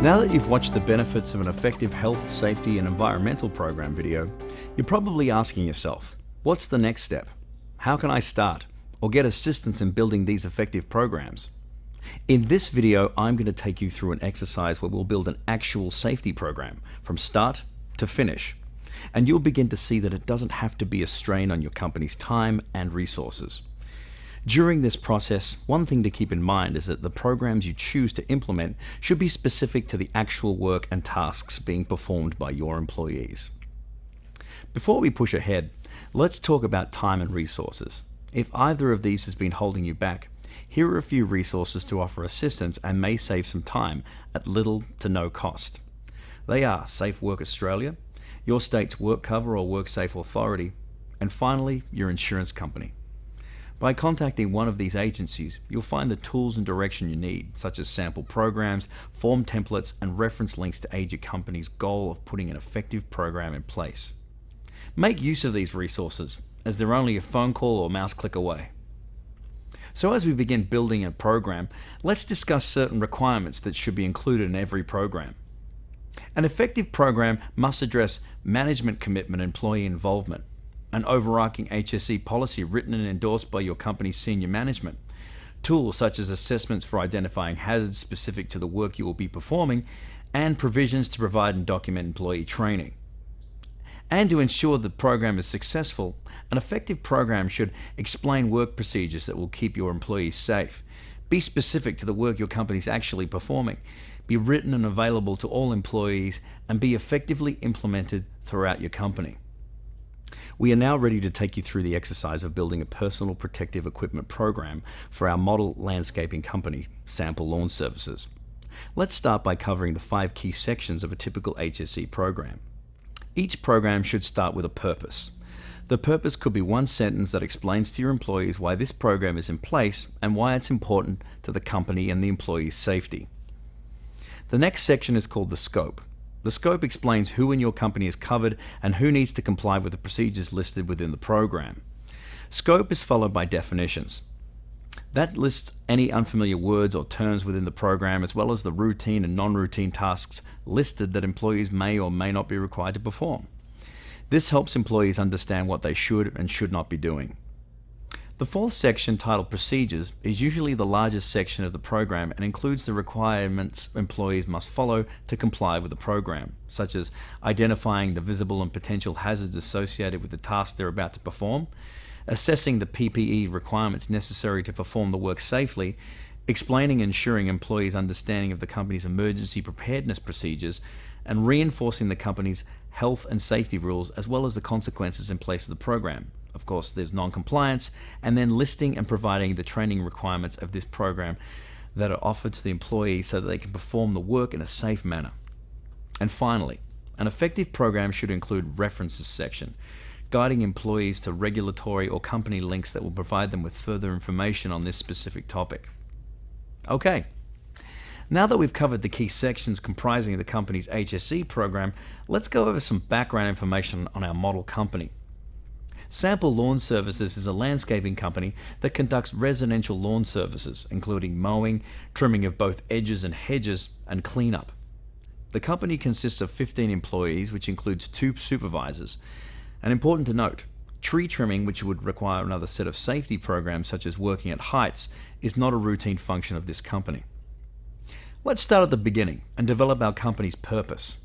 Now that you've watched the benefits of an effective health, safety, and environmental program video, you're probably asking yourself, what's the next step? How can I start or get assistance in building these effective programs? In this video, I'm going to take you through an exercise where we'll build an actual safety program from start to finish. And you'll begin to see that it doesn't have to be a strain on your company's time and resources. During this process, one thing to keep in mind is that the programs you choose to implement should be specific to the actual work and tasks being performed by your employees. Before we push ahead, let's talk about time and resources. If either of these has been holding you back, here are a few resources to offer assistance and may save some time at little to no cost. They are Safe Work Australia, your state's WorkCover or WorkSafe Authority, and finally, your insurance company. By contacting one of these agencies, you'll find the tools and direction you need, such as sample programs, form templates, and reference links to aid your company's goal of putting an effective program in place. Make use of these resources, as they're only a phone call or mouse click away. So as we begin building a program, let's discuss certain requirements that should be included in every program. An effective program must address management commitment and employee involvement, an overarching HSE policy written and endorsed by your company's senior management, tools such as assessments for identifying hazards specific to the work you will be performing, and provisions to provide and document employee training. And to ensure the program is successful, an effective program should explain work procedures that will keep your employees safe, be specific to the work your company is actually performing, be written and available to all employees, and be effectively implemented throughout your company. We are now ready to take you through the exercise of building a personal protective equipment program for our model landscaping company, Sample Lawn Services. Let's start by covering the 5 key sections of a typical HSE program. Each program should start with a purpose. The purpose could be one sentence that explains to your employees why this program is in place and why it's important to the company and the employee's safety. The next section is called the scope. The scope explains who in your company is covered and who needs to comply with the procedures listed within the program. Scope is followed by definitions. That lists any unfamiliar words or terms within the program, as well as the routine and non-routine tasks listed that employees may or may not be required to perform. This helps employees understand what they should and should not be doing. The 4th section, titled Procedures, is usually the largest section of the program and includes the requirements employees must follow to comply with the program, such as identifying the visible and potential hazards associated with the task they're about to perform, assessing the PPE requirements necessary to perform the work safely, explaining and ensuring employees' understanding of the company's emergency preparedness procedures, and reinforcing the company's health and safety rules as well as the consequences in place of the program. Of course, there's non-compliance, and then listing and providing the training requirements of this program that are offered to the employee so that they can perform the work in a safe manner. And finally, an effective program should include references section, guiding employees to regulatory or company links that will provide them with further information on this specific topic. Okay, now that we've covered the key sections comprising the company's HSE program, let's go over some background information on our model company. Sample Lawn Services is a landscaping company that conducts residential lawn services, including mowing, trimming of both edges and hedges, and cleanup. The company consists of 15 employees, which includes 2 supervisors. And important to note, tree trimming, which would require another set of safety programs such as working at heights, is not a routine function of this company. Let's start at the beginning and develop our company's purpose.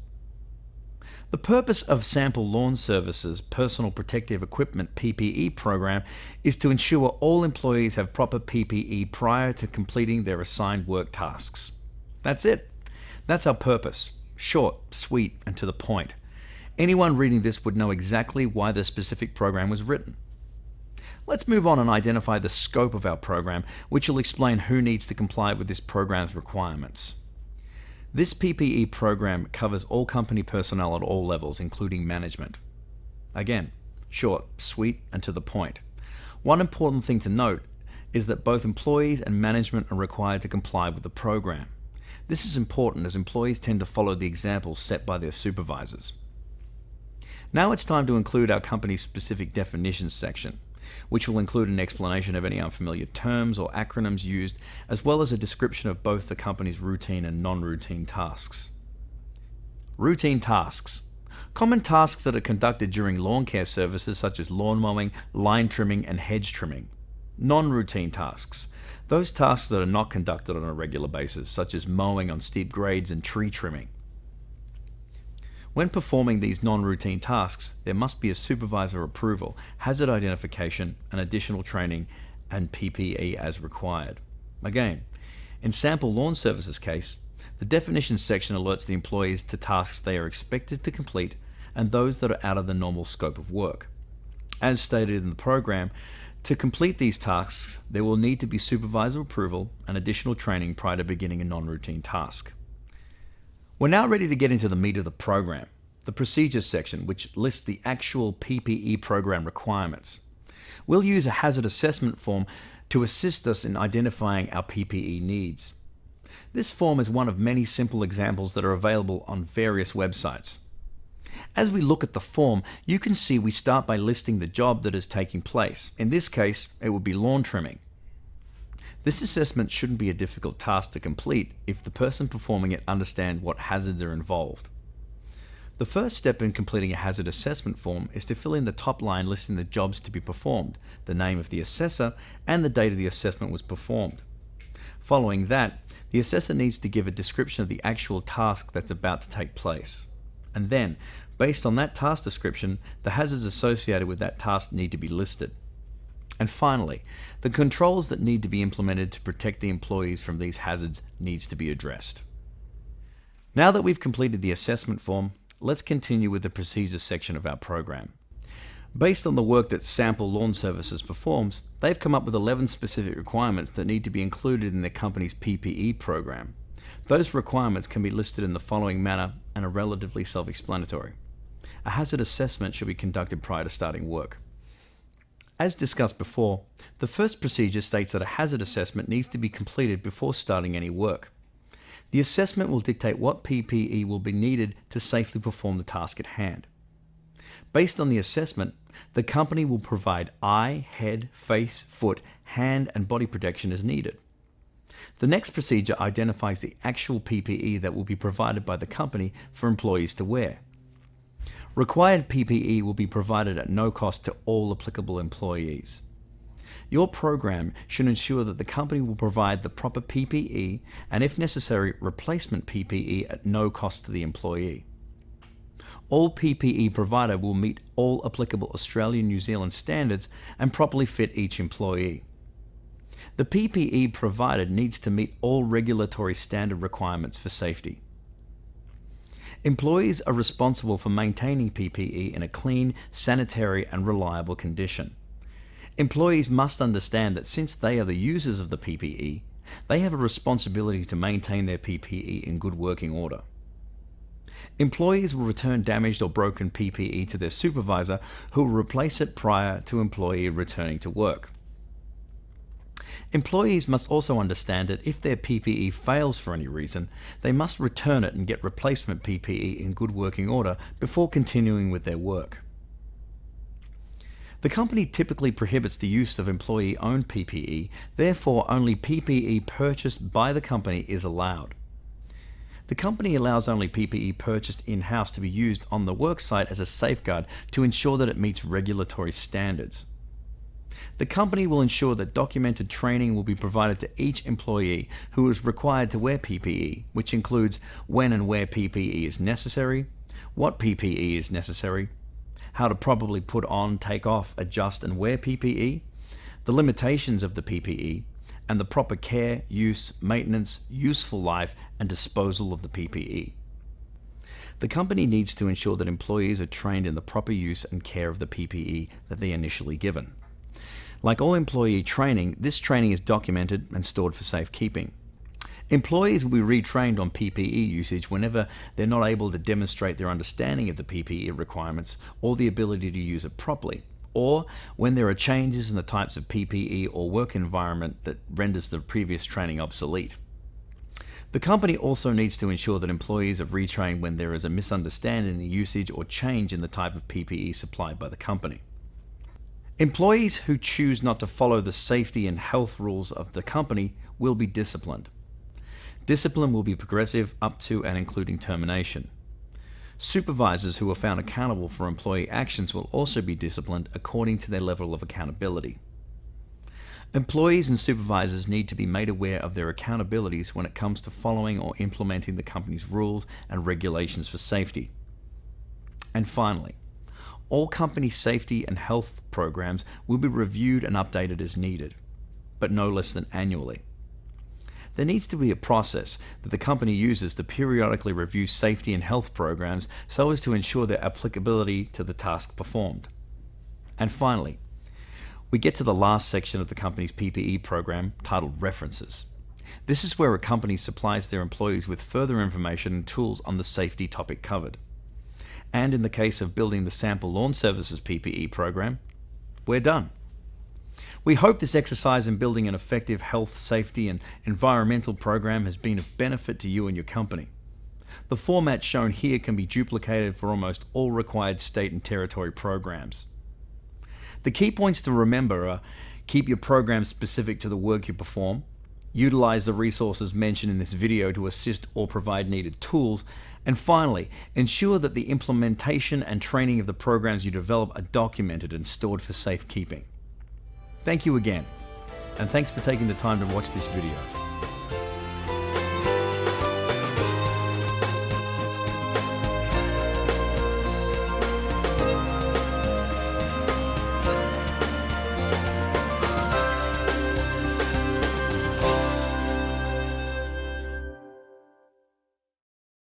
The purpose of Sample Lawn Services' Personal Protective Equipment PPE program is to ensure all employees have proper PPE prior to completing their assigned work tasks. That's it. That's our purpose. Short, sweet, and to the point. Anyone reading this would know exactly why the specific program was written. Let's move on and identify the scope of our program, which will explain who needs to comply with this program's requirements. This PPE program covers all company personnel at all levels, including management. Again, short, sweet, and to the point. One important thing to note is that both employees and management are required to comply with the program. This is important as employees tend to follow the examples set by their supervisors. Now it's time to include our company's specific definitions section. which will include an explanation of any unfamiliar terms or acronyms used, as well as a description of both the company's routine and non-routine tasks. Routine tasks. Common tasks that are conducted during lawn care services such as lawn mowing, line trimming, and hedge trimming. Non-routine tasks. Those tasks that are not conducted on a regular basis, such as mowing on steep grades and tree trimming. When performing these non-routine tasks, there must be a supervisor approval, hazard identification, and additional training and PPE as required. Again, in sample lawn services case, the definitions section alerts the employees to tasks they are expected to complete and those that are out of the normal scope of work. As stated in the program, to complete these tasks, there will need to be supervisor approval and additional training prior to beginning a non-routine task. We're now ready to get into the meat of the program, the procedures section, which lists the actual PPE program requirements. We'll use a hazard assessment form to assist us in identifying our PPE needs. This form is one of many simple examples that are available on various websites. As we look at the form, you can see we start by listing the job that is taking place. In this case, it would be lawn trimming. This assessment shouldn't be a difficult task to complete if the person performing it understands what hazards are involved. The first step in completing a hazard assessment form is to fill in the top line listing the jobs to be performed, the name of the assessor, and the date of the assessment was performed. Following that, the assessor needs to give a description of the actual task that's about to take place. And then, based on that task description, the hazards associated with that task need to be listed. And finally, the controls that need to be implemented to protect the employees from these hazards needs to be addressed. Now that we've completed the assessment form, let's continue with the procedures section of our program. Based on the work that Sample Lawn Services performs, they've come up with 11 specific requirements that need to be included in their company's PPE program. Those requirements can be listed in the following manner and are relatively self-explanatory. A hazard assessment should be conducted prior to starting work. As discussed before, the first procedure states that a hazard assessment needs to be completed before starting any work. The assessment will dictate what PPE will be needed to safely perform the task at hand. Based on the assessment, the company will provide eye, head, face, foot, hand, and body protection as needed. The next procedure identifies the actual PPE that will be provided by the company for employees to wear. Required PPE will be provided at no cost to all applicable employees. Your program should ensure that the company will provide the proper PPE and, if necessary, replacement PPE at no cost to the employee. All PPE provided will meet all applicable Australian New Zealand standards and properly fit each employee. The PPE provided needs to meet all regulatory standard requirements for safety. Employees are responsible for maintaining PPE in a clean, sanitary, and reliable condition. Employees must understand that since they are the users of the PPE, they have a responsibility to maintain their PPE in good working order. Employees will return damaged or broken PPE to their supervisor, who will replace it prior to employee returning to work. Employees must also understand that if their PPE fails for any reason, they must return it and get replacement PPE in good working order before continuing with their work. The company typically prohibits the use of employee-owned PPE, therefore only PPE purchased by the company is allowed. The company allows only PPE purchased in-house to be used on the worksite as a safeguard to ensure that it meets regulatory standards. The company will ensure that documented training will be provided to each employee who is required to wear PPE, which includes when and where PPE is necessary, what PPE is necessary, how to properly put on, take off, adjust and wear PPE, the limitations of the PPE, and the proper care, use, maintenance, useful life, and disposal of the PPE. The company needs to ensure that employees are trained in the proper use and care of the PPE that they are initially given. Like all employee training, this training is documented and stored for safekeeping. Employees will be retrained on PPE usage whenever they're not able to demonstrate their understanding of the PPE requirements or the ability to use it properly, or when there are changes in the types of PPE or work environment that renders the previous training obsolete. The company also needs to ensure that employees are retrained when there is a misunderstanding in the usage or change in the type of PPE supplied by the company. Employees who choose not to follow the safety and health rules of the company will be disciplined. Discipline will be progressive up to and including termination. Supervisors who are found accountable for employee actions will also be disciplined according to their level of accountability. Employees and supervisors need to be made aware of their accountabilities when it comes to following or implementing the company's rules and regulations for safety. And finally, all company safety and health programs will be reviewed and updated as needed, but no less than annually. There needs to be a process that the company uses to periodically review safety and health programs so as to ensure their applicability to the task performed. And finally, we get to the last section of the company's PPE program titled References. This is where a company supplies their employees with further information and tools on the safety topic covered. And in the case of building the Sample Lawn Services PPE program, we're done. We hope this exercise in building an effective health, safety, and environmental program has been of benefit to you and your company. The format shown here can be duplicated for almost all required state and territory programs. The key points to remember are: keep your program specific to the work you perform, utilize the resources mentioned in this video to assist or provide needed tools, and finally, ensure that the implementation and training of the programs you develop are documented and stored for safekeeping. Thank you again, and thanks for taking the time to watch this video.